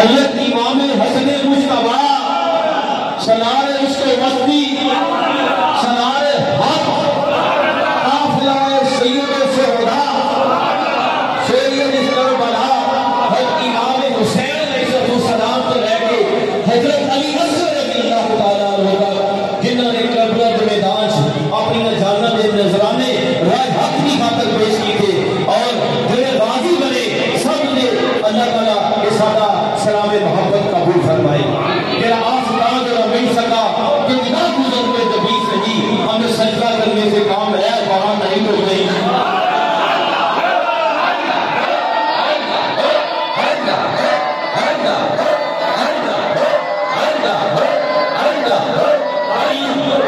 حضرت امام حسن مجتبی سالار عشق وسطی سالار حق قافلہ سید الشہداء سید کربلا حضرت امام حسین علیہ السلام تو لے کے حضرت علی اصغر رضی اللہ تعالیٰ عنہ کا جنہوں نے کربلا کے میدان سے اپنی جاناں دے نذرانے رائے حق کی خاطر پیش کی تھے اور جنہیں راضی بنے سب نے اللہ تعالیٰ کے سادہ سلام محبت قبول فرمائے تیرا آسمان جو مل سکا کہ بنا گزر میں جبیس نہیں ہمیں سجدہ کرنے سے کام ہے وہاں نہیں ہو گئی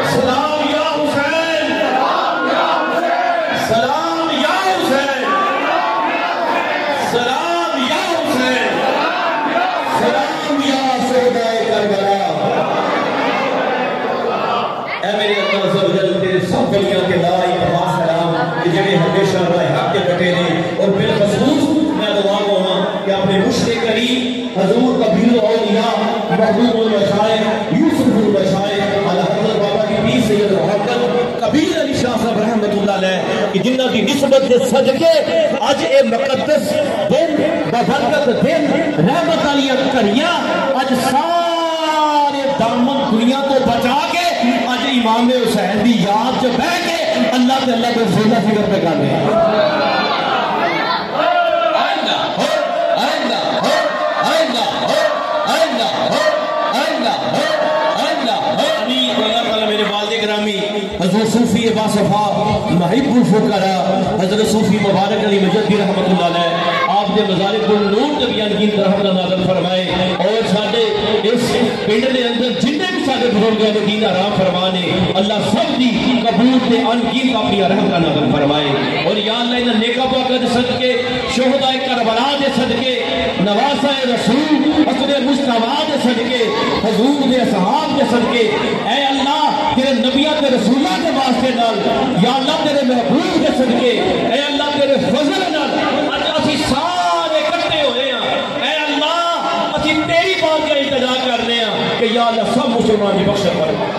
سلام یا حسین سلام یا حسین سلام یا حسین سلام یا شہدائے کربلا اے میرے اللہ عز و جل تیرے سب ولیاں کے لائی تمام سلام کہ جنہیں ہمیشہ رائے حق کے بٹے نے اور بالخصوص میں دعا ہوں کہ اپنے مشرق کریم حضور کبیر اولیاء محبوب المشائخ یوسف المشائخ اعلی حضرت بابا کی پیر سید محمد کبیر علی شاہ صاحب رحمۃ اللہ علیہ کہ جنہاں کی نسبت کے صدقے اج اے مقدس دن ببرکت دن رحمت علی کریاں اج سارے دامن دنیا تو بچا کے اج امام حسین دی یاد چ بیٹھ کے اللہ کے اللہ کو زندہ فکر پہ کر رہے ہیں حضرت صوفی باصفا محب الفقراء حضرت صوفی مبارک علی مجدی رحمت اللہ علیہ آپ نے مزارق النور کے بیان کی رحمت اللہ نازل فرمائے اور ساڈے اس پنڈ دے اندر جتنے بھی ساڈے بزرگاں نے دین آرام فرمانے اللہ سب دی قبول تے انگیز اپنی رحمت نازل فرمائے اور یا اللہ انہاں نیکا پاکاں دے صدقے شہداء کربلا دے صدقے نواسہ رسول حسن مجتبی دے صدقے حضور دے اصحاب دے صدقے اے اللہ تیرے نبیوں تے رسولوں کے واسطے نال یا اللہ تیرے محبوب کے صدقے اے اللہ تیرے فضل نال اج اسی سارے اکٹھے ہوئے ہیں اے اللہ اسی تیری بات کا التجا کرنے ہیں کہ یا اللہ سب مسلمان کی بخشت فرما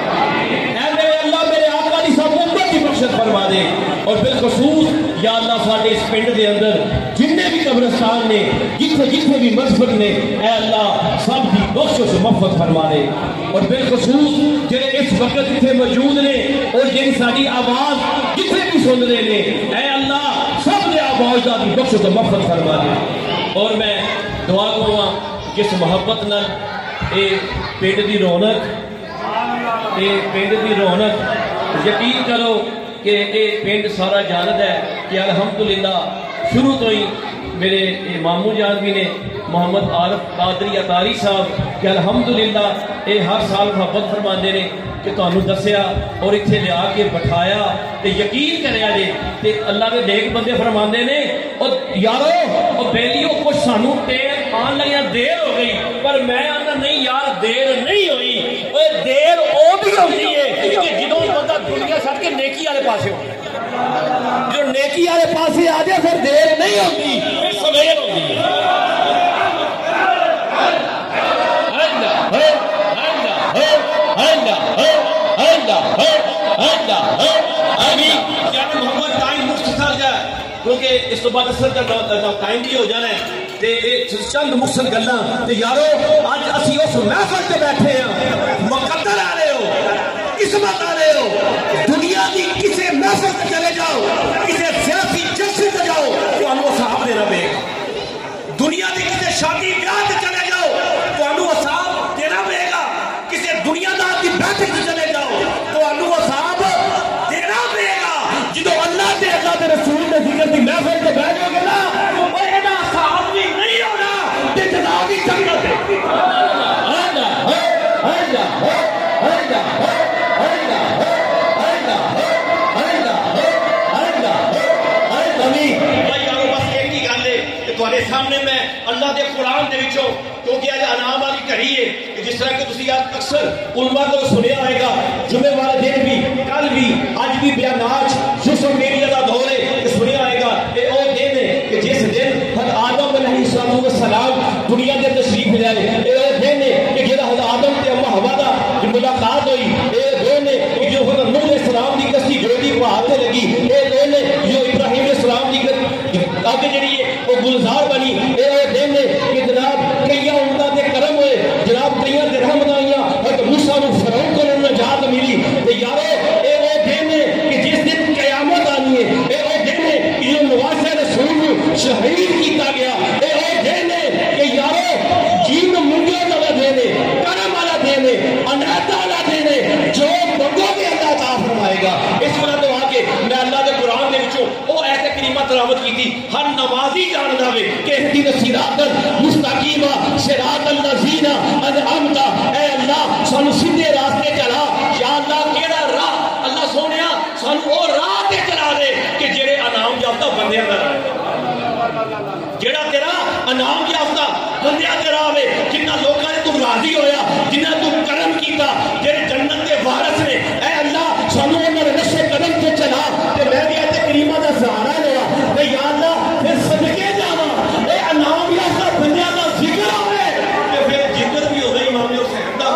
اے میرے اللہ میرے آقا دی سب امت کی بخشت فرما دے اور بالخصوص یا اللہ ساڈے اس پنڈ دے اندر جتنے بھی قبرستان نے جتنے بھی مسجد نے اے اللہ سب کی بخشش مغفرت فرما دے اور بالخصوص جنہیں اس وقت اتنے موجود نے اور جن ساری آواز جتنے بھی سن رہے نے اے اللہ سب نے آواز کی بخشش مغفرت فرما دے اور میں دعا کروں جس محبت نال اے پنڈ دی رونق یقین کرو کہ اے پنڈ سارا جانتا ہے کہ الحمدللہ شروع تو ہی میرے ماموں جان بھی نے محمد عارف قادری اطاری صاحب کہ الحمدللہ اے ہر سال محبت فرماندے نے کہ تانوں دسیا اور اتنے لیا کے بٹھایا تے یقین کریا جے تے اللہ کے نیک بندے فرماندے نے اور یارو اور بیلیو کچھ سانوں تیر آن لگیا دیر ہو گئی پر میں آنا نہیں یار دیر نہیں ہوئی اور دیر او بھی ہوتی ہے کہ جدوں بندہ دنیا چھڈ کے نیکی والے پاسے ہو جو نیکی والے پاسے آ جائے پھر دیر نہیں ہوتی پھر سویر ہوتی ہے کیونکہ اس تو بعد اثر کا ٹائم بھی ہو جانا ہے چند مختصر گلاں تے یارو اج اسی اس محفل تے بیٹھے ہیں مقدر آ رہے ہو قسمت آ رہے ہو دنیا کی کسی محفل تے چلے جاؤ کسی سیاسی جلسے تے جاؤ تانوں صاحب دینا پے گا دنیا کی کسی شادی بیاہ تے چلے جاؤ تانوں صاحب دینا پے گا کسی دنیا دار دی بیٹھک تے چلے جاؤ تانوں صاحب دینا پے گا جدوں اللہ تے اللہ دے رسول دے ذکر دی محفل تے بیٹھ جاؤ گے نا او اینا صاحب بھی نہیں ہونا تے جناب دی جنت ہے سامنے میں اللہ دے قرآن دے وچوں کیونکہ آج انعام والی گھڑی ہے کہ جس طرح کہ تسی اکثر علماء کو سنیا ہوئے گا جمعے والے دن بھی کل بھی اج بھی بیانات سوشل میڈیا کا دور ہے کہ سنیا ہوئے گا کہ وہ دن ہے کہ جس دن حضرت آدم علیہ السلام دنیا کے تشریف ملیا ہے اے دن ہے کہ جڑا حضرت آدم تے اما حوا دا ملاقات ہوئی اے دن ہے کہ جو حضرت نوح علیہ السلام دی کشتی جوڑی پہاڑ تے لگی اے دن ہے جو ابراہیم علیہ السلام دی آگے جڑی ہے وہ گلزار بنی اے دن ہے کہ جناب کئی امتاں تے کرم ہوئے جناب کئی تے رحمت آئیاں حضرت موسیٰ نو فرعون کو نجات ملی تے یارو اے وہ دن ہے کہ جس دن قیامت آنی ہے اے وہ دن ہے کہ جو نواسہ رسول شہید کیتا گیا اے وہ دن ہے کہ یارو جین منگیوں والا دن ہے کرم والا دن ہے عنایت والا دن ہے جو بندوں کے اللہ عطا فرمائے گا اس طرح تو آ کے میں اللہ کے قرآن دے وچوں او ایسے کلمہ تلاوت کی تھی ہر نمازی جاندا وے کہ اهدنا الصراط المستقیم صراط الذین انعمت اے اللہ سانو سیدھے راستے چلا یا اللہ کیڑا راہ اللہ سونیا سانو او راہ تے چلا دے کہ جڑے انعام یافتہ بندیاں دا راہ جڑا تیرا انعام یافتہ بندیاں دا راہ وے جنہاں لوکاں نے تو راضی ہویا جنہاں تو کرم کیتا جڑے جنت دے وارث نے اے اللہ سانو انہاں دے نقش قدم تے چلا تے میں بھی ایت کریمہ دا سہارا لیا تے یا اللہ پھر صدقے جاواں اے انعام یافتہ بندیاں دا ذکر ہوے تے پھر ذکر بھی ہوے امام حسین دا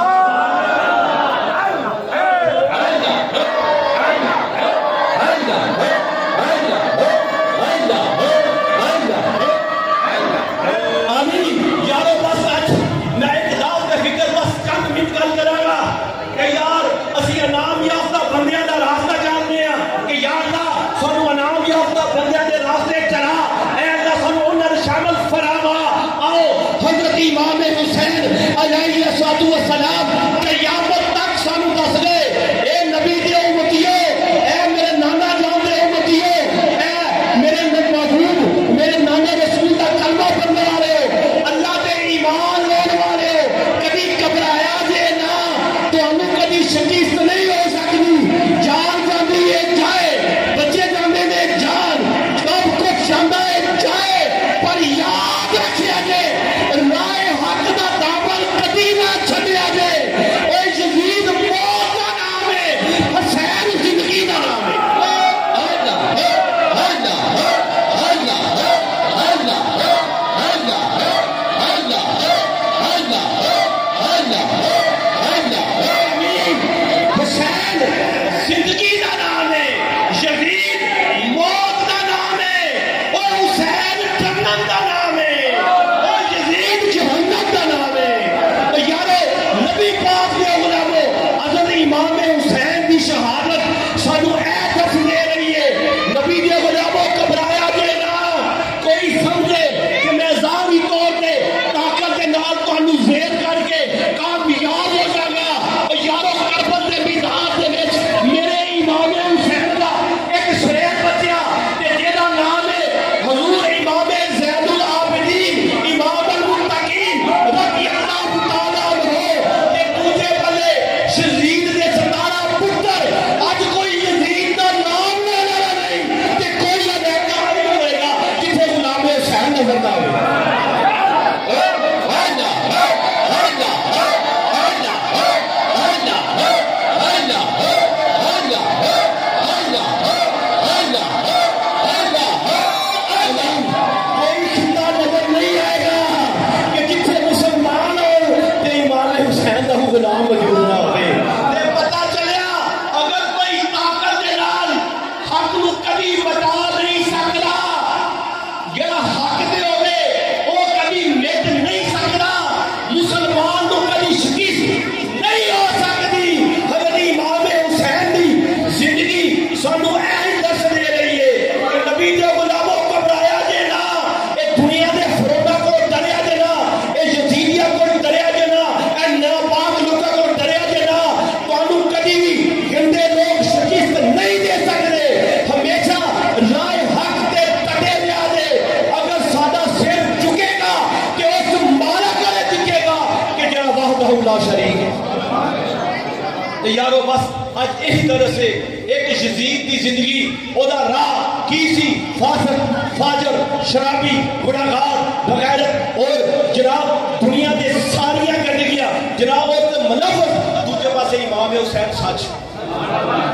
یارو بس آج اسی طرح سے ایک یزید کی زندگی او دا راہ کی سی فاسق فاجر شرابی گناہگار بغیرت اور جناب دنیا دے ساریاں گندگیاں جناب اور منافق دوسرے پاس امام حسین سچ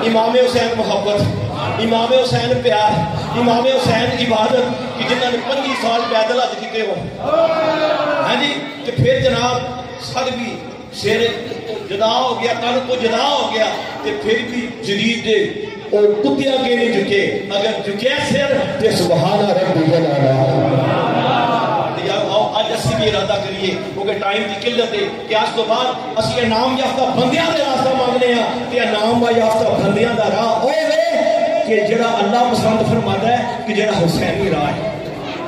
امام حسین محبت امام حسین پیار امام حسین عبادت کہ جنہوں نے 25 سال پیدل حج کیتے ہو ہاں جی کہ پھر جناب سر بھی سر جدا ہو گیا تن کو جدا ہو گیا کہ پھر بھی جدید دے اور کتیا کے نہیں جھکے اگر جھکے سر تے سبحان ربی العالی آج اسی بھی ارادہ کریے کیونکہ ٹائم کی قلت ہے کہ آج تو بعد اسی انعام یافتہ بندیاں دے راستہ مانگنے ہیں کہ انعام یافتہ بندیاں دا راہ ہوئے کہ جڑا اللہ پسند فرماتا ہے کہ جڑا حسینی راہ ہے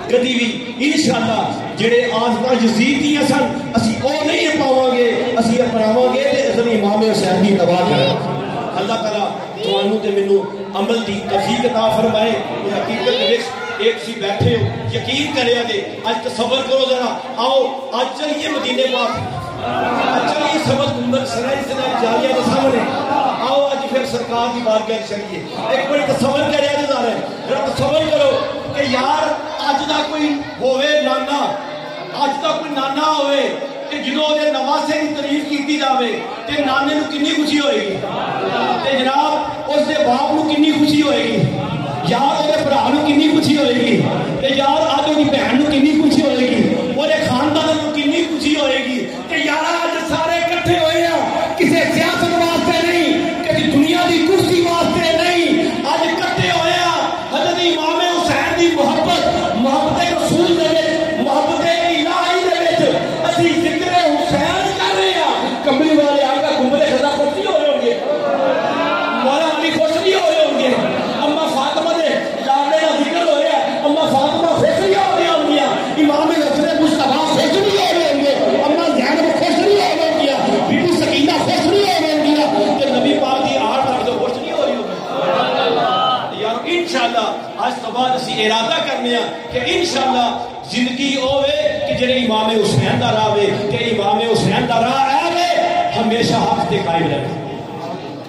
کدی بھی انشاءاللہ جڑے آزما یزید دیاں سن اسی او نہیں پاواں گے اسی اپناواں گے تے اصل امام حسین دی تباہ کریں اللہ تعالیٰ تانوں تے مینوں عمل دی توفیق عطا فرمائے حقیقت وچ ایک سی بیٹھے ہو یقین کرے دے آج تصور کرو ذرا آؤ آج چلیے مدینے پاک آج چلیے سبز گنبد سرائی سے جاریہ کے سامنے آؤ آج پھر سرکار کی بارگاہ چلیے ایک بڑی تصور کرے دے ذرا ذرا تصور کرو کہ یار آج دا کوئی ہوئے نانا آج دا کوئی نانا ہوئے کہ جنہوں نے نواسے کی تعریف کیتی جاوے تے نانے نو کنی خوشی ہوئے گی تے جناب اس دے باپ نو کنی خوشی ہوئے گی یار وہ بھرا نو کنی خوشی ہوئے گی تے یار آج وہ بہن نو کنی خوشی ہوئے گی وہ خاندان نو کنی خوشی ہوئے گی کہ یار آج سارے اکٹھے ہوئے ہیں کسی سیاست واسطے نہیں کسی دنیا دی کرسی واسطے نہیں آج اکٹھے ہوئے ہیں حضرت امام حسین دی محبت رسول دے وچ محبت الہی دے وچ اسی ذکر حسین کر رہے ہیں کملی والے آقا گنبد خدا خوش نہیں ہو رہے ہوں گے مولا علی خوش نہیں ہو رہے ہوں گے اما فاطمہ دے لاڈے دا ذکر ہو رہا ہے اما فاطمہ خوش نہیں ہو رہی ہوں گے امام حسن مصطفیٰ خوش نہیں ہو رہے ہوں گے اما زینب خوش نہیں ہو رہے ہوں گے بی بی سکینہ خوش نہیں ہو رہے ہوں گے کہ نبی پاک دی آٹھ کر دو خوش نہیں ہو رہی ہوں گے یار انشاءاللہ آج تو بعد اسی ارادہ کرنے ہیں کہ انشاءاللہ زندگی ہوئے کہ جنہیں امام حسین دا راہ کہ امام حسین دا راہ ہمیشہ حق دے قائم رہے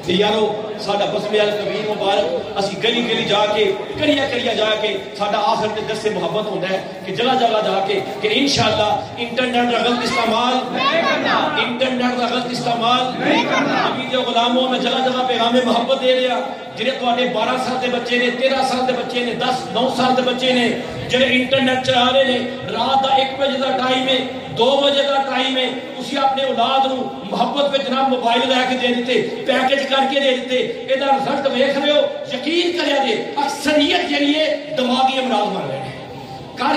کہ یارو ساڈا بسم الکبیر مبارک اسی گلی گلی جا کے کڑیا جا کے ساڈا آخر تے درس محبت ہوندا ہے کہ جگہ جگہ جا کے کہ انشاءاللہ انٹرنیٹ دا غلط استعمال نہیں کرنا انٹرنیٹ دا غلط استعمال نہیں کرنا ابھی جو غلاموں میں جگہ جگہ پیغام محبت دے رہا جڑے تواڈے 12 سال دے بچے نے 13 سال دے بچے نے 10 9 سال دے بچے نے جڑے انٹرنیٹ چلا رہے نے رات دا 1 بجے دا ٹائم ہے 2 بجے دا ٹائم ہے تسی اپنے اولاد نو محبت وچ جناب موبائل لے کے دے دیتے پیکج کر کے دے دیتے ادا رزلٹ ویکھ رہے ہو یقین کریا جے اکثریت جڑی ہے دماغی امراض مر رہے ہیں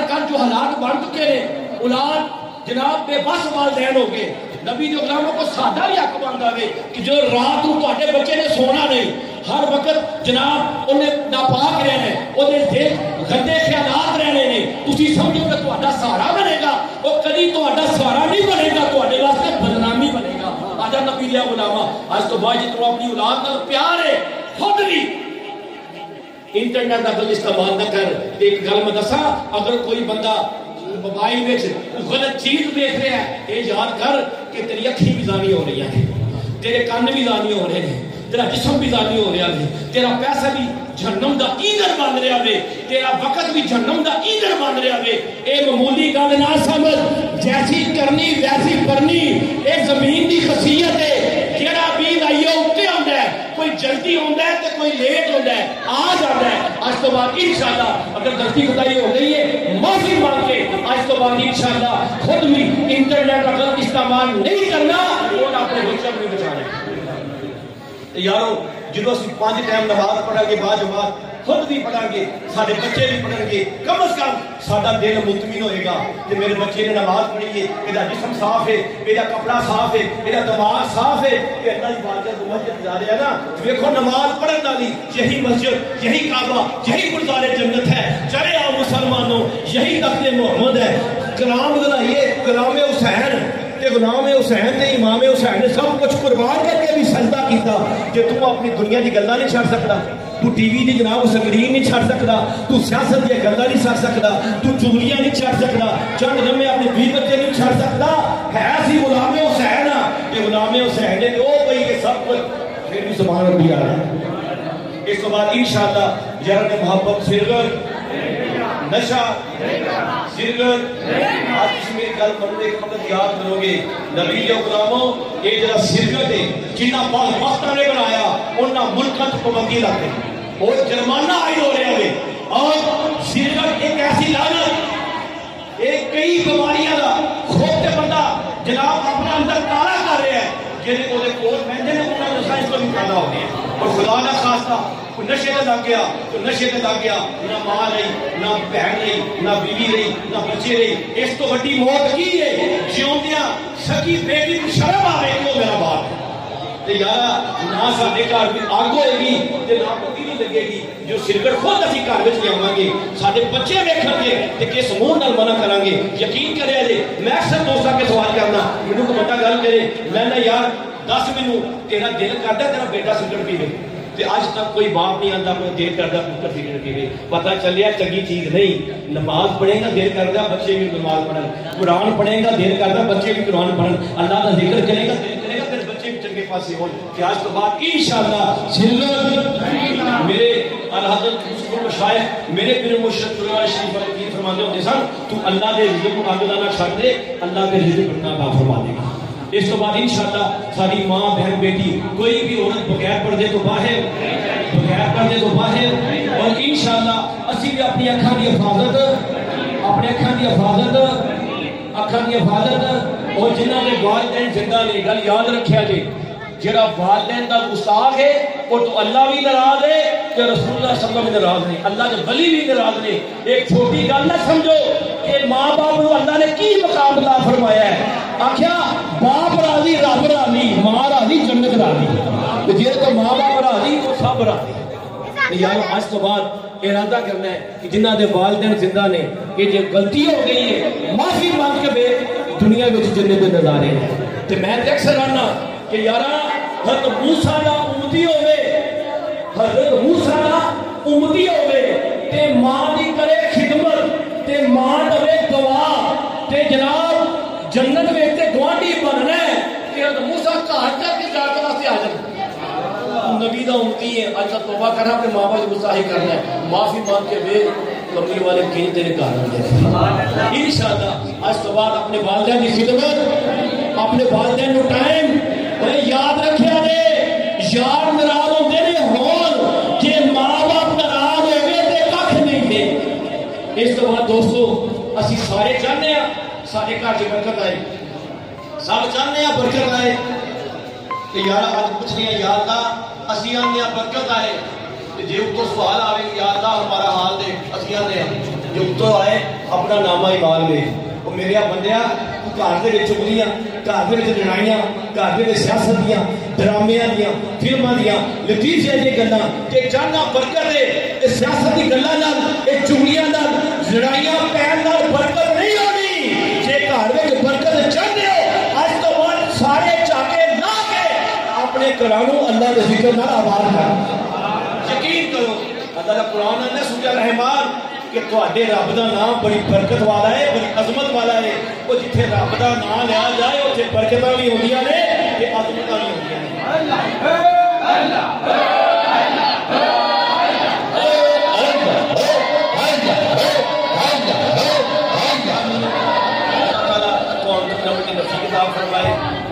کر جو حالات بن چکے نے اولاد جناب بے بس والدین ہو گئے نبی دے غلاموں کو سادہ بھی حق بندا وے کہ جو رات کو تواڈے بچے نے سونا نہیں ہر وقت جناب انہیں ناپاک رہنا ہے انہیں دل گندے خیالات رہنے نے تسی سمجھو کہ تہاڈا سہارا بنے گا وہ کبھی تہاڈا سہارا نہیں بنے گا تہاڈے واسطے بدنامی بنے گا آجا نبی دے غلاماں آج تو بعد جتنا اپنی اولاد نال پیار ہے خود بھی انٹرنیٹ کا غلط استعمال نہ کر ایک گل میں دسا اگر کوئی بندہ موبائل میں غلط چیز دیکھ رہا ہے یہ یاد کر کہ تیری اکھی بھی زانی ہو رہی ہیں تیرے کان بھی زانی ہو رہے ہیں تیرا جسم بھی زانی ہو رہا ہے تیرا پیسہ بھی جہنم دا ایندھن بن رہا ہے تیرا وقت بھی جہنم دا ایندھن بن رہا ہے اے معمولی گل نہ سمجھ جیسی کرنی ویسی کرنی ایک زمین دی خاصیت ہے جڑا بھی لائیو اوتے ہوندا ہے کوئی جلدی ہوندا ہے تے کوئی لیٹ ہوندا ہے آ جاندا ہے آج تو بعد انشاءاللہ اگر غلطی خدائی ہو گئی ہے معافی مانگ کے آج تو بعد انشاءاللہ خود بھی انٹرنیٹ کا غلط استعمال نہیں کرنا اور اپنے بچوں کو بچانا یارو جدو اسی 5 ٹائم نماز پڑھیں گے با جماعت خود بھی پڑھیں گے سارے بچے بھی پڑھیں گے کم از کم سارا دل مطمئن ہوئے گا کہ میرے بچے نے نماز پڑھی ہے میرا جسم صاف ہے میرا کپڑا صاف ہے میرا دماغ صاف ہے کہ اللہ کی بارگاہ کو مسجد جا رہے ہیں نا دیکھو نماز پڑھن والی یہی مسجد یہی کعبہ یہی گلزار جنت ہے چلے آؤ مسلمانوں یہی تخت محمد ہے کلام گلائیے کلام حسین غلام حسین تے امام حسین نے سب کچھ قربان کر کے بھی سجدہ کیتا کہ تو اپنی دنیا دی گلاں نہیں چھڑ سکدا تو ٹی وی دی جناب سکرین نہیں چھڑ سکدا تو سیاست دی گلاں نہیں چھڑ سکدا تو چغلیاں نہیں چھڑ سکدا چند لمحے اپنے بیوی بچے نہیں چھڑ سکدا ہے سی غلام حسین کہ غلام حسین نے او پئی کہ سب کچھ پھر بھی سبحان ربی اعلی اس کے بعد انشاءاللہ یار نے محبت سرگر نشہ سرگر آج کسی میری گل کرو ایک وقت یاد کرو گے نبی جو غلاموں یہ جڑا سرگر ہے جنہ وقت نے بنایا انہاں ملکاں تے پابندی لاتے اور جرمانہ عائد ہو رہا ہے اور شرکت ایک ایسی لعنت، ایک کئی بیماریاں دا کھوتے بندہ جناب اپنا اندر کالا کر رہا ہے، جنہیں وہ کول بہندے نے انہوں نے اس کو بھی پیدا ہو گیا، اور خدا نہ خواستہ کوئی نشے تے لگ گیا، تو نشے تے لگ گیا، نہ ماں رہی، نہ بہن رہی، نہ بیوی رہی، نہ بچے رہی، اس تو بڑی موت کی ہے جیوندیاں سکی بیٹی کو شرم آ رہی وہ میرا باپ ہے۔ تے یارا نہ ساڈے گھر بھی اگ ہوئے گی تے نہ بتی نہیں لگے گی، جو سرکٹ خود اسی گھر وچ لیاواں گے، ساڈے بچے ویکھن گے تے کس منہ نال منع کران گے۔ یقین کریا جے میں اکثر دوستاں کے سوال کرنا، مینوں کوئی بندہ گل کرے، میں نہ یار دس مینوں تیرا دل کردا تیرا بیٹا سگرٹ پیوے، تے اج تک کوئی باپ نہیں آندا کوئی دل کردا پتر سگرٹ پیوے، پتہ چلیا چنگی چیز نہیں۔ نماز پڑھے گا دل کردا بچے بھی نماز پڑھن، قرآن پڑھے گا دل کردا بچے بھی قرآن پڑھن، اللہ کا ذکر کرے گا دل کرے گا پھر بچے بھی چنگے پاسے ہون۔ کہ آج کے بعد انشاءاللہ سنت میرے الحضرت مشائخ میرے پیر مرشد قرآن شریف کی فرماتے ہوتے سن، تو اللہ دے رزق کو اگلا نہ چھڈ دے، اللہ کے رزق بڑھنا عطا فرما دے گا۔ اس کے بعد انشاءاللہ ساری ماں بہن بیٹی کوئی بھی عورت بغیر پردے تو باہر، بغیر پردے تو باہر، اور انشاءاللہ اسی بھی اپنی اکھاں دی حفاظت، اپنے اکھاں دی حفاظت، اکھاں دی حفاظت، اور جنہاں نے والدین زندہ نے گل یاد رکھیا جی، جڑا والدین دا گستاخ ہے وہ تو اللہ بھی ناراض ہے کہ رسول اللہ صلی اللہ علیہ وسلم بھی ناراض نے، اللہ کے ولی بھی ناراض نے۔ ایک چھوٹی گل نہ سمجھو کہ ماں باپ کو اللہ نے کی مقام عطا فرمایا ہے، آخیا باپ راضی رب راضی، ماں راضی جنت راضی، جی تو ماں باپ راضی تو سب راضی۔ یار آج تو بعد ارادہ کرنا ہے کہ جنہ دے والدین زندہ نے کہ جو غلطی ہو گئی ہے معافی مانگ کے بے دنیا میں جنت دے نظارے ہیں۔ تو میں اکثر آنا کہ یارا حضرت موسیٰ دا امتی ہوئے، حضرت موسیٰ دا امتی ہوئے تے ماں دی کرے خدمت تے ماں دے گواہ تے جناب جنت میں تے گوانڈی بننا ہے کہ حضرت موسیٰ کہاں کر کے جا کے واسطے حاضر نبی دا امتی ہے۔ اچھا توبہ کرنا اپنے ماں باپ کو گستاخی کرنا ہے، معافی مانگ کے بے کملی والے کہیں تیرے گھر آ جائے انشاءاللہ۔ آج تو بعد اپنے والدین کی خدمت، اپنے والدین کو ٹائم یاد رکھیا دے، یار ناراض ہوتے نے ہون کہ ماں باپ ناراض ہوئے تے کھ نہیں دے۔ اس کے بعد دوستو اسی سارے چاہتے ہیں سارے گھر سے برکت آئے، سب چاہتے ہیں برکت آئے کہ یار آج کچھ نہیں ہے یا اللہ اسی آنے ہیں برکت آئے، جی اتو سوال آئے یا اللہ ہمارا حال دے، اسی آنے ہیں جو اتو آئے اپنا نامہ ایمان میں وہ میرے بندیا گھر دے وچ چگلیاں، گھر دے وچ لڑائیاں، گھر دے وچ سیاست دیاں، ڈرامیاں دیاں، فلماں دیاں، لطیفے دی گلاں تے چاہنا برکت ہے، اے سیاست دی گلاں نال، اے چگلیاں نال، لڑائیاں پین نال برکت نہیں ہونی۔ جے گھر وچ برکت چاہتے ہو اج تو بعد سارے چاہے نہ کے اپنے گھراں نوں اللہ دے ذکر نال آباد کر۔ یقین کرو اللہ دا قرآن نے سورہ رحمان کہ تواڈے رب دا نام بڑی برکت والا ہے، بڑی عظمت والا ہے، وہ جتھے رب دا نام لیا جائے اوتھے برکتاں بھی ہوندیاں نے تے عظمتاں بھی ہوندیاں نے۔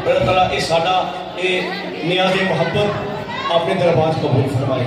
اللہ تعالیٰ یہ ساڈا یہ نیاز محبت اپنے دربار قبول فرمائے۔